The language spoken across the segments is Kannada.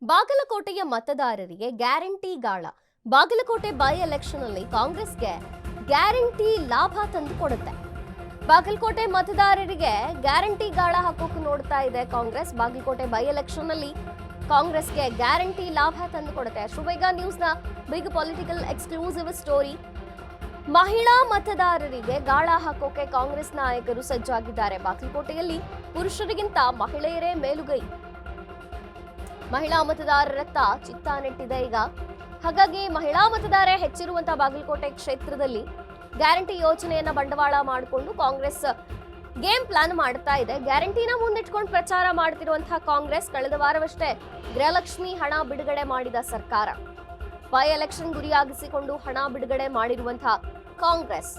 ಬಾಗಲಕೋಟೆಯ ಮತದಾರರಿಗೆ ಗ್ಯಾರಂಟಿ ಗಾಳ. ಬಾಗಲಕೋಟೆ ಬೈ ಎಲೆಕ್ಷನ್ ಅಲ್ಲಿ ಕಾಂಗ್ರೆಸ್ಗೆ ಗ್ಯಾರಂಟಿ ಲಾಭ ತಂದು ಕೊಡುತ್ತೆ. ಬಾಗಲಕೋಟೆ ಮತದಾರರಿಗೆ ಗ್ಯಾರಂಟಿ ಗಾಳ ಹಾಕೋಕೆ ನೋಡ್ತಾ ಇದೆ ಕಾಂಗ್ರೆಸ್. ಬಾಗಲಕೋಟೆ ಬೈ ಎಲೆಕ್ಷನ್ ಅಲ್ಲಿ ಕಾಂಗ್ರೆಸ್ಗೆ ಗ್ಯಾರಂಟಿ ಲಾಭ ತಂದು ಕೊಡುತ್ತೆ. ಅಷ್ಟುಬೇಗ ನ್ಯೂಸ್ನ ಬಿಗ್ ಪೊಲಿಟಿಕಲ್ ಎಕ್ಸ್ಕ್ಲೂಸಿವ್ ಸ್ಟೋರಿ. ಮಹಿಳಾ ಮತದಾರರಿಗೆ ಗಾಳ ಹಾಕೋಕೆ ಕಾಂಗ್ರೆಸ್ ನಾಯಕರು ಸಜ್ಜಾಗಿದ್ದಾರೆ. ಬಾಗಲಕೋಟೆಯಲ್ಲಿ ಪುರುಷರಿಗಿಂತ ಮಹಿಳೆಯರೇ ಮೇಲುಗೈ. ಮಹಿಳಾ ಮತದಾರರತ್ತ ಚಿತ್ತ ನೆಟ್ಟಿದೆ ಈಗ. ಹಾಗಾಗಿ ಮಹಿಳಾ ಮತದಾರ ಹೆಚ್ಚಿರುವಂತಹ ಬಾಗಲಕೋಟೆ ಕ್ಷೇತ್ರದಲ್ಲಿ ಗ್ಯಾರಂಟಿ ಯೋಜನೆಯನ್ನ ಬಂಡವಾಳ ಮಾಡಿಕೊಂಡು ಕಾಂಗ್ರೆಸ್ ಗೇಮ್ ಪ್ಲಾನ್ ಮಾಡ್ತಾ ಇದೆ. ಗ್ಯಾರಂಟಿನ ಮುಂದಿಟ್ಕೊಂಡು ಪ್ರಚಾರ ಮಾಡ್ತಿರುವಂತಹ ಕಾಂಗ್ರೆಸ್ ಕಳೆದ ವಾರವಷ್ಟೇ ಗೃಹಲಕ್ಷ್ಮಿ ಹಣ ಬಿಡುಗಡೆ ಮಾಡಿದ ಸರ್ಕಾರ. ಬೈ ಎಲೆಕ್ಷನ್ ಗುರಿಯಾಗಿಸಿಕೊಂಡು ಹಣ ಬಿಡುಗಡೆ ಮಾಡಿರುವಂತಹ ಕಾಂಗ್ರೆಸ್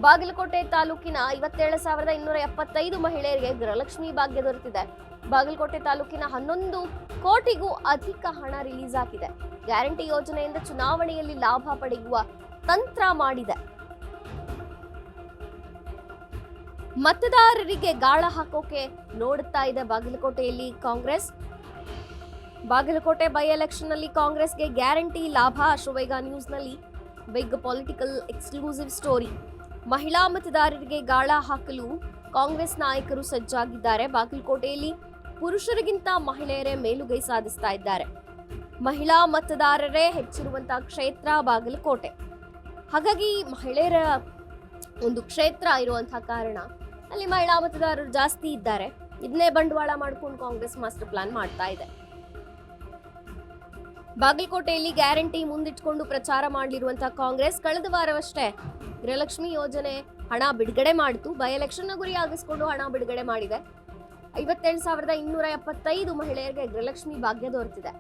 ಬಾಗಲಕೋಟೆ ತಾಲೂಕಿನ 57,275 ಮಹಿಳೆಯರಿಗೆ ಗೃಹಲಕ್ಷ್ಮಿ ಭಾಗ್ಯ ದೊರೆತಿದೆ. ಬಾಗಲಕೋಟೆ ತಾಲೂಕಿನ 11 ಕೋಟಿಗೂ ಅಧಿಕ ಹಣ ರಿಲೀಸ್ ಆಗಿದೆ. ಗ್ಯಾರಂಟಿ ಯೋಜನೆಯಿಂದ ಚುನಾವಣೆಯಲ್ಲಿ ಲಾಭ ಪಡೆಯುವ ತಂತ್ರ ಮಾಡಿದೆ. ಮತದಾರರಿಗೆ ಗಾಳ ಹಾಕೋಕೆ ನೋಡುತ್ತಾ ಇದೆ ಬಾಗಲಕೋಟೆಯಲ್ಲಿ ಕಾಂಗ್ರೆಸ್. ಬಾಗಲಕೋಟೆ ಬೈ ಎಲೆಕ್ಷನ್ ಅಲ್ಲಿ ಕಾಂಗ್ರೆಸ್ಗೆ ಗ್ಯಾರಂಟಿ ಲಾಭ. ಅಶ್ವವೇಗ ನ್ಯೂಸ್ನಲ್ಲಿ ಬಿಗ್ ಪೊಲಿಟಿಕಲ್ ಎಕ್ಸ್ಕ್ಲೂಸಿವ್ ಸ್ಟೋರಿ. ಮಹಿಳಾ ಮತದಾರರಿಗೆ ಗಾಳ ಹಾಕಲು ಕಾಂಗ್ರೆಸ್ ನಾಯಕರು ಸಜ್ಜಾಗಿದ್ದಾರೆ. ಬಾಗಲಕೋಟೆಯಲ್ಲಿ ಪುರುಷರಿಗಿಂತ ಮಹಿಳೆಯರೇ ಮೇಲುಗೈ ಸಾಧಿಸ್ತಾ ಇದ್ದಾರೆ. ಮಹಿಳಾ ಮತದಾರರೇ ಹೆಚ್ಚಿರುವಂತಹ ಕ್ಷೇತ್ರ ಬಾಗಲಕೋಟೆ. ಹಾಗಾಗಿ ಮಹಿಳೆಯರ ಒಂದು ಕ್ಷೇತ್ರ ಇರುವಂತಹ ಕಾರಣ ಅಲ್ಲಿ ಮಹಿಳಾ ಮತದಾರರು ಜಾಸ್ತಿ ಇದ್ದಾರೆ. ಇದನ್ನೇ ಬಂಡವಾಳ ಮಾಡಿಕೊಂಡು ಕಾಂಗ್ರೆಸ್ ಮಾಸ್ಟರ್ ಪ್ಲಾನ್ ಮಾಡ್ತಾ ಇದೆ. ಬಾಗಲಕೋಟೆಯಲ್ಲಿ ಗ್ಯಾರಂಟಿ ಮುಂದಿಟ್ಕೊಂಡು ಪ್ರಚಾರ ಮಾಡಲಿರುವಂತಹ ಕಾಂಗ್ರೆಸ್ ಕಳೆದ ವಾರವಷ್ಟೇ ಗೃಹಲಕ್ಷ್ಮಿ ಯೋಜನೆ ಹಣ ಬಿಡುಗಡೆ ಮಾಡಿತು. ಬೈ ಎಲೆಕ್ಷನ್ ಗುರಿಯಾಗಿಸಿಕೊಂಡು ಹಣ ಬಿಡುಗಡೆ ಮಾಡಿದೆ. 57,275 ಮಹಿಳೆಯರಿಗೆ ಗೃಹಲಕ್ಷ್ಮಿ ಭಾಗ್ಯ ದೊರೆತಿದೆ.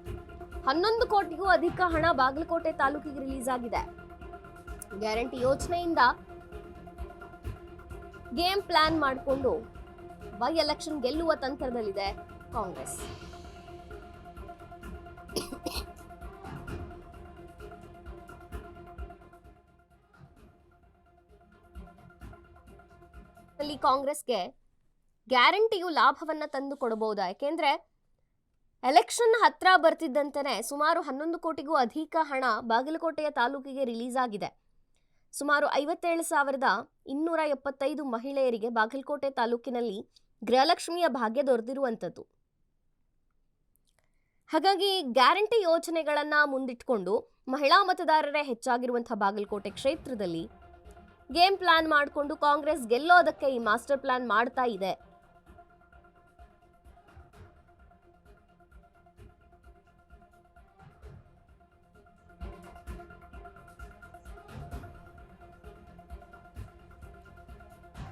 11 ಕೋಟಿಗೂ ಅಧಿಕ ಹಣ ಬಾಗಲಕೋಟೆ ತಾಲೂಕಿಗೆ ರಿಲೀಸ್ ಆಗಿದೆ. ಗ್ಯಾರಂಟಿ ಯೋಜನೆಯಿಂದ ಗೇಮ್ ಪ್ಲಾನ್ ಮಾಡಿಕೊಂಡು ಬೈ ಎಲೆಕ್ಷನ್ ಗೆಲ್ಲುವ ತಂತ್ರದಲ್ಲಿದೆ ಕಾಂಗ್ರೆಸ್. ಕಾಂಗ್ರೆಸ್ಗೆ ಗ್ಯಾರಂಟಿಯು ಲಾಭವನ್ನ ತಂದು ಕೊಡಬಹುದಾ? ಯಾಕೆಂದ್ರೆ ಎಲೆಕ್ಷನ್ ಹತ್ರ ಬರ್ತಿದ್ದಂತೆಯೇ ಸುಮಾರು 11 ಕೋಟಿಗೂ ಅಧಿಕ ಹಣ ಬಾಗಲಕೋಟೆಯ ತಾಲೂಕಿಗೆ ರಿಲೀಸ್ ಆಗಿದೆ. ಸುಮಾರು 57,275 ಮಹಿಳೆಯರಿಗೆ ಬಾಗಲಕೋಟೆ ತಾಲೂಕಿನಲ್ಲಿ ಗೃಹಲಕ್ಷ್ಮಿಯ ಭಾಗ್ಯ ದೊರೆತಿರುವಂಥದ್ದು. ಹಾಗಾಗಿ ಗ್ಯಾರಂಟಿ ಯೋಜನೆಗಳನ್ನ ಮುಂದಿಟ್ಕೊಂಡು ಮಹಿಳಾ ಮತದಾರರೇ ಹೆಚ್ಚಾಗಿರುವಂತಹ ಬಾಗಲಕೋಟೆ ಕ್ಷೇತ್ರದಲ್ಲಿ ಗೇಮ್ ಪ್ಲಾನ್ ಮಾಡಿಕೊಂಡು ಕಾಂಗ್ರೆಸ್ ಗೆಲ್ಲೋದಕ್ಕೆ ಈ ಮಾಸ್ಟರ್ ಪ್ಲಾನ್ ಮಾಡ್ತಾ ಇದೆ.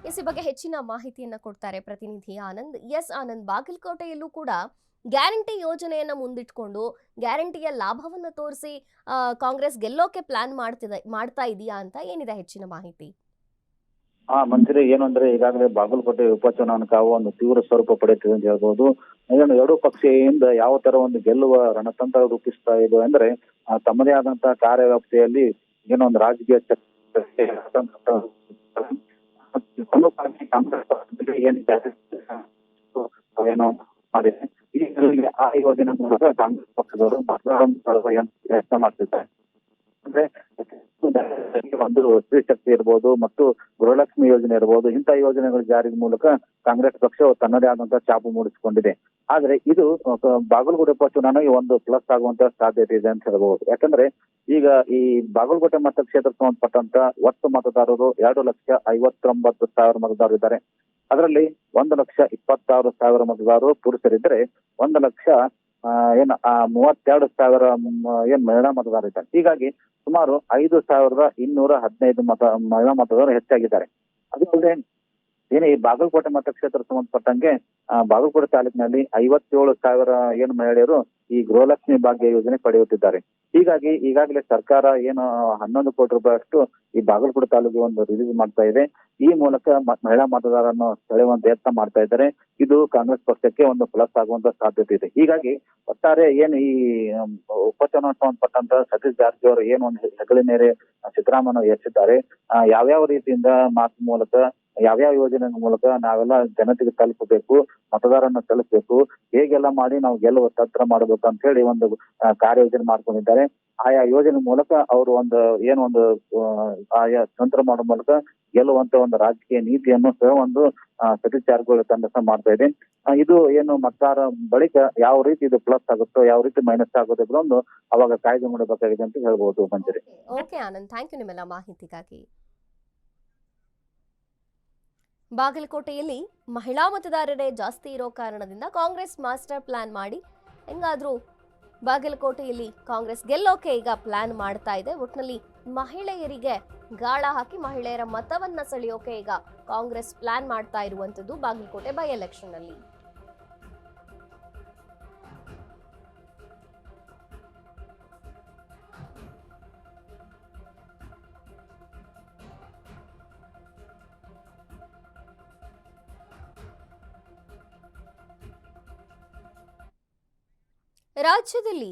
ಈ ಬಗ್ಗೆ ಹೆಚ್ಚಿನ ಮಾಹಿತಿಯನ್ನ ಕೊಡ್ತಾರೆ ಪ್ರತಿನಿಧಿ ಆನಂದ್. ಆನಂದ್, ಬಾಗಲಕೋಟೆಯಲ್ಲೂ ಕೂಡ ಗ್ಯಾರಂಟಿ ಯೋಜನೆಯನ್ನ ಮುಂದಿಟ್ಕೊಂಡು ಗ್ಯಾರಂಟಿಯ ಲಾಭವನ್ನ ತೋರಿಸಿ ಕಾಂಗ್ರೆಸ್ ಗೆಲ್ಲೋಕೆ ಪ್ಲಾನ್ ಮಾಡ್ತಾ ಇದೆಯಾ ಅಂತ ಏನಿದೆ ಹೆಚ್ಚಿನ ಮಾಹಿತಿ? ಮಂತ್ರಿ ಏನು ಅಂದ್ರೆ ಈಗಾಗಲೇ ಬಾಗಲಕೋಟೆ ಉಪಚುನಾವಣೆ ಕಾವು ಒಂದು ತೀವ್ರ ಸ್ವರೂಪ ಪಡೆಯುತ್ತಿದೆ ಅಂತ ಹೇಳ್ಬೋದು. ಇದನ್ನು ಎರಡೂ ಪಕ್ಷದಿಂದ ಯಾವ ತರ ಒಂದು ಗೆಲ್ಲುವ ರಣತಂತ್ರ ರೂಪಿಸ್ತಾ ಇದೆ ಅಂದ್ರೆ ತಮ್ಮದೇ ಆದಂತಹ ಕಾರ್ಯವ್ಯಾಪ್ತಿಯಲ್ಲಿ ಏನೋ ಒಂದು ರಾಜಕೀಯ ಏನೋ ಮಾಡಿದೆ. ಈ ಆ ಯೋಜನೆ ಮೂಲಕ ಕಾಂಗ್ರೆಸ್ ಪಕ್ಷದವರು ಪ್ರಯತ್ನ ಮಾಡ್ತಿದ್ದಾರೆ. ಅಂದ್ರೆ ಒಂದು ಸ್ತ್ರೀ ಶಕ್ತಿ ಇರ್ಬೋದು ಮತ್ತು ಗೃಹಲಕ್ಷ್ಮಿ ಯೋಜನೆ ಇರ್ಬೋದು, ಇಂತಹ ಯೋಜನೆಗಳ ಜಾರಿ ಮೂಲಕ ಕಾಂಗ್ರೆಸ್ ಪಕ್ಷವು ತನ್ನದೇ ಆದಂತಹ ಛಾಪು ಮೂಡಿಸಿಕೊಂಡಿದೆ. ಆದ್ರೆ ಇದು ಬಾಗಲಕೋಟೆ ಉಪಚುನಾವಣೆಗೆ ಒಂದು ಪ್ಲಸ್ ಆಗುವಂತಹ ಸಾಧ್ಯತೆ ಇದೆ ಅಂತ ಹೇಳ್ಬಹುದು. ಯಾಕಂದ್ರೆ ಈಗ ಈ ಬಾಗಲಕೋಟೆ ಮತಕ್ಷೇತ್ರಕ್ಕೆ ಸಂಬಂಧಪಟ್ಟಂತ ಒಟ್ಟು ಮತದಾರರು 2,59,000 ಮತದಾರರು ಇದ್ದಾರೆ. ಅದರಲ್ಲಿ 1,20,000 ಮತದಾರರು ಪುರುಷರಿದ್ರೆ 1,32,000 ಮಹಿಳಾ ಮತದಾರರು ಇದ್ದಾರೆ. ಹೀಗಾಗಿ ಸುಮಾರು 5,215 ಮಹಿಳಾ ಮತದಾರರು ಹೆಚ್ಚಾಗಿದ್ದಾರೆ. ಅದಲ್ಲದೆ ಏನು ಈ ಬಾಗಲಕೋಟೆ ಮತಕ್ಷೇತ್ರ ಸಂಬಂಧಪಟ್ಟಂಗೆ ಬಾಗಲಕೋಟೆ ತಾಲೂಕಿನಲ್ಲಿ 57,000 ಮಹಿಳೆಯರು ಈ ಗೃಹಲಕ್ಷ್ಮಿ ಭಾಗ್ಯ ಯೋಜನೆ ಪಡೆಯುತ್ತಿದ್ದಾರೆ. ಹೀಗಾಗಿ ಈಗಾಗಲೇ ಸರ್ಕಾರ ಏನು 11 ಕೋಟಿ ರೂಪಾಯಿ ಅಷ್ಟು ಈ ಬಾಗಲಕೋಟೆ ತಾಲೂಕಿಗೆ ಒಂದು ರಿಲೀಸ್ ಮಾಡ್ತಾ ಇದೆ. ಈ ಮೂಲಕ ಮಹಿಳಾ ಮತದಾರರನ್ನು ಸೆಳೆಯುವಂತ ಯತ್ನ ಮಾಡ್ತಾ ಇದ್ದಾರೆ. ಇದು ಕಾಂಗ್ರೆಸ್ ಪಕ್ಷಕ್ಕೆ ಒಂದು ಪ್ಲಸ್ ಆಗುವಂತ ಸಾಧ್ಯತೆ ಇದೆ. ಹೀಗಾಗಿ ಒಟ್ಟಾರೆ ಏನು ಈ ಉಪಚುನಾವಣೆ ಸಂಬಂಧಪಟ್ಟಂತ ಸತೀಶ್ ಜಾರಕಿಹೊಳಿ ಏನು ಒಂದು ಹೆಗಲಿನೇರೆ ಸಿದ್ದರಾಮಯ್ಯ ಎತ್ತಿದ್ದಾರೆ, ಯಾವ್ಯಾವ ರೀತಿಯಿಂದ ಮಾತು ಮೂಲಕ ಯಾವ್ಯಾವ ಯೋಜನೆ ಮೂಲಕ ನಾವೆಲ್ಲ ಜನತೆಗೆ ತಲುಪಬೇಕು, ಮತದಾರರನ್ನ ತಲುಪಬೇಕು, ಹೇಗೆಲ್ಲ ಮಾಡಿ ನಾವು ಗೆಲ್ಲುವ ತಂತ್ರ ಮಾಡಬೇಕು ಅಂತ ಹೇಳಿ ಒಂದು ಕಾರ್ಯಯೋಜನೆ ಮಾಡ್ಕೊಂಡಿದ್ದಾರೆ. ಆಯಾ ಯೋಜನೆ ಮೂಲಕ ಅವರು ಒಂದು ಆಯಾ ತಂತ್ರ ಮಾಡೋ ಮೂಲಕ ಗೆಲ್ಲುವಂತ ಒಂದು ರಾಜಕೀಯ ನೀತಿಯನ್ನು ಸಹ ಒಂದು ಸತೀಶ್ ಜಾರಕಿಹೊಳಿ ತಂಡ ಸಹ ಮಾಡ್ತಾ ಇದೆ. ಇದು ಏನು ಮತದಾರ ಬಳಿಕ ಯಾವ ರೀತಿ ಇದು ಪ್ಲಸ್ ಆಗುತ್ತೋ ಯಾವ ರೀತಿ ಮೈನಸ್ ಆಗುತ್ತೋ ಇದೊಂದು ಅವಾಗ ಕಾಯ್ದೆ ಮಾಡಬೇಕಾಗಿದೆ ಅಂತ ಹೇಳ್ಬೋದು ಮಂಜರಿ. ಓಕೆ ಆನಂದ್, ಥ್ಯಾಂಕ್ ಯು ನಿಮ್ಮೆಲ್ಲ ಮಾಹಿತಿಗಾಗಿ. ಬಾಗಲಕೋಟೆಯಲ್ಲಿ ಮಹಿಳಾ ಮತದಾರರೇ ಜಾಸ್ತಿ ಇರೋ ಕಾರಣದಿಂದ ಕಾಂಗ್ರೆಸ್ ಮಾಸ್ಟರ್ ಪ್ಲಾನ್ ಮಾಡಿ ಹೆಂಗಾದ್ರೂ ಬಾಗಲಕೋಟೆಯಲ್ಲಿ ಕಾಂಗ್ರೆಸ್ ಗೆಲ್ಲೋಕೆ ಈಗ ಪ್ಲಾನ್ ಮಾಡ್ತಾ ಇದೆ. ಒಟ್ನಲ್ಲಿ ಮಹಿಳೆಯರಿಗೆ ಗಾಳ ಹಾಕಿ ಮಹಿಳೆಯರ ಮತವನ್ನ ಸೆಳೆಯೋಕೆ ಈಗ ಕಾಂಗ್ರೆಸ್ ಪ್ಲಾನ್ ಮಾಡ್ತಾ ಇರುವಂತದ್ದು ಬಾಗಲಕೋಟೆ ಬೈ ಎಲೆಕ್ಷನ್ ಅಲ್ಲಿ. ರಾಜ್ಯದಲ್ಲಿ